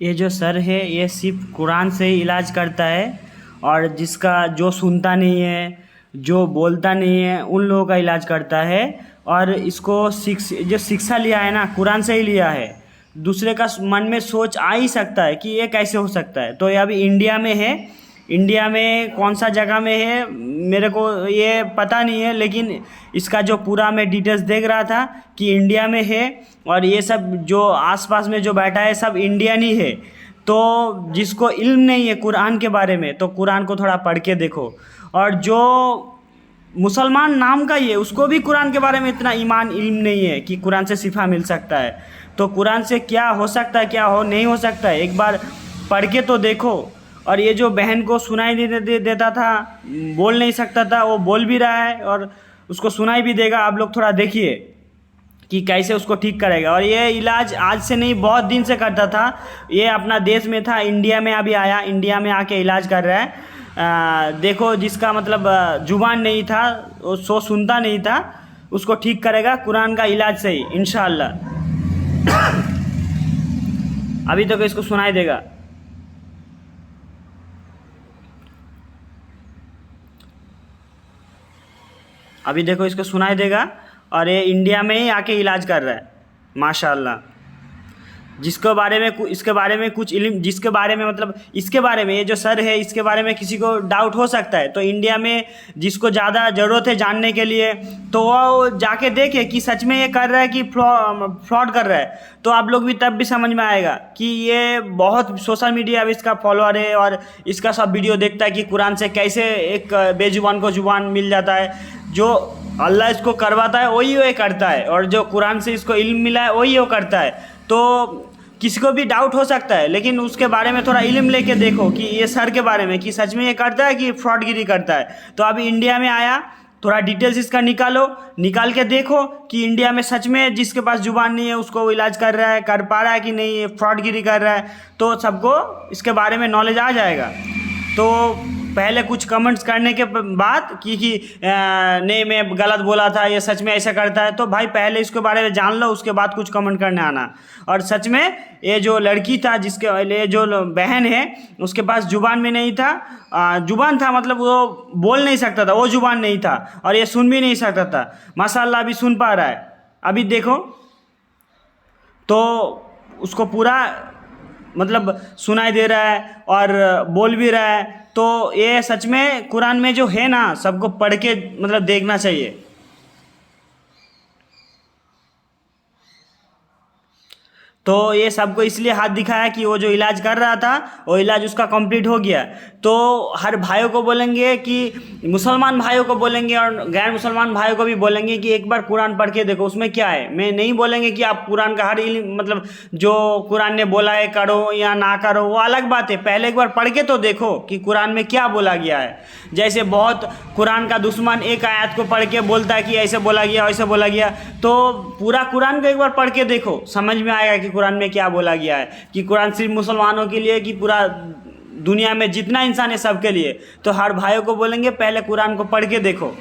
ये जो सर है ये सिर्फ कुरान से ही इलाज करता है। और जिसका जो सुनता नहीं है, जो बोलता नहीं है, उन लोगों का इलाज करता है। और इसको जो शिक्षा लिया है ना, कुरान से ही लिया है। दूसरे का मन में सोच आ ही सकता है कि ये कैसे हो सकता है। तो ये अभी इंडिया में है। इंडिया में कौन सा जगह में है मेरे को ये पता नहीं है, लेकिन इसका जो पूरा मैं डिटेल्स देख रहा था कि इंडिया में है। और ये सब जो आसपास में जो बैठा है सब इंडियन ही है। तो जिसको इल्म नहीं है कुरान के बारे में, तो कुरान को थोड़ा पढ़ के देखो। और जो मुसलमान नाम का ही है उसको भी कुरान के बारे में इतना ईमान इल्म नहीं है कि कुरान से शिफा मिल सकता है। तो कुरान से क्या हो सकता है, क्या हो नहीं हो सकता है, एक बार पढ़ के तो देखो। और ये जो बहन को सुनाई देता था, बोल नहीं सकता था, वो बोल भी रहा है और उसको सुनाई भी देगा। आप लोग थोड़ा देखिए कि कैसे उसको ठीक करेगा। और ये इलाज आज से नहीं, बहुत दिन से करता था। ये अपना देश में था, इंडिया में अभी आया, इंडिया में आके इलाज कर रहा है। देखो जिसका मतलब जुबान नहीं था, वो सुनता नहीं था, उसको ठीक करेगा कुरान का इलाज से ही इंशाअल्लाह। अभी तक इसको सुनाई देगा। अभी देखो इसको सुनाई देगा। और ये इंडिया में ही आके इलाज कर रहा है माशाल्लाह। जिसके बारे में इसके बारे में कुछ इल्म, जिसके बारे में मतलब इसके बारे में, ये जो सर है इसके बारे में किसी को डाउट हो सकता है, तो इंडिया में जिसको ज़्यादा ज़रूरत है जानने के लिए, तो वो जाके देखे कि सच में ये कर रहा है कि फ्रॉड कर रहा है। तो आप लोग भी तब भी समझ में आएगा कि ये बहुत सोशल मीडिया अब इसका फॉलोअर है और इसका सब वीडियो देखता है कि कुरान से कैसे एक बेजुबान को जुबान मिल जाता है। जो अल्लाह इसको करवाता है वही वो करता है, और जो कुरान से इसको इल्म मिला है वही वो करता है। तो किसी को भी डाउट हो सकता है, लेकिन उसके बारे में थोड़ा इल्म लेके देखो कि ये सर के बारे में कि सच में ये करता है कि फ्रॉडगिरी करता है। तो अभी इंडिया में आया, थोड़ा डिटेल्स इसका निकाल के देखो कि इंडिया में सच में जिसके पास जुबान नहीं है उसको वो इलाज कर रहा है, कर पा रहा है कि नहीं, फ्रॉडगिरी कर रहा है। तो सबको इसके बारे में नॉलेज आ जाएगा। तो पहले कुछ कमेंट्स करने के बाद कि नहीं मैं गलत बोला था, ये सच में ऐसा करता है, तो भाई पहले इसके बारे में जान लो, उसके बाद कुछ कमेंट करने आना। और सच में ये जो लड़की था, जिसके ये जो बहन है, उसके पास जुबान में नहीं था, जुबान था मतलब वो बोल नहीं सकता था, वो जुबान नहीं था, और ये सुन भी नहीं सकता था। माशाल्लाह अभी सुन पा रहा है। अभी देखो तो उसको पूरा मतलब सुनाई दे रहा है और बोल भी रहा है। तो ये सच में कुरान में जो है ना, सबको पढ़ के मतलब देखना चाहिए। तो ये सबको इसलिए हाथ दिखाया कि वो जो इलाज कर रहा था वो इलाज उसका कंप्लीट हो गया। तो हर भाइयों को बोलेंगे कि मुसलमान भाइयों को बोलेंगे और गैर मुसलमान भाइयों को भी बोलेंगे कि एक बार कुरान पढ़ के देखो उसमें क्या है। मैं नहीं बोलेंगे कि आप कुरान का हर मतलब जो कुरान ने बोला है करो या ना करो, वो अलग बात है। पहले एक बार पढ़ के तो देखो कि कुरान में क्या बोला गया है। जैसे बहुत कुरान का दुश्मन एक आयत को पढ़ के बोलता है कि ऐसे बोला गया वैसे बोला गया, तो पूरा कुरान को एक बार पढ़ के देखो, समझ में आएगा कि कुरान में क्या बोला गया है। कि कुरान सिर्फ मुसलमानों के लिए कि पूरा दुनिया में जितना इंसान है सबके लिए। तो हर भाइयों को बोलेंगे पहले कुरान को पढ़ के देखो।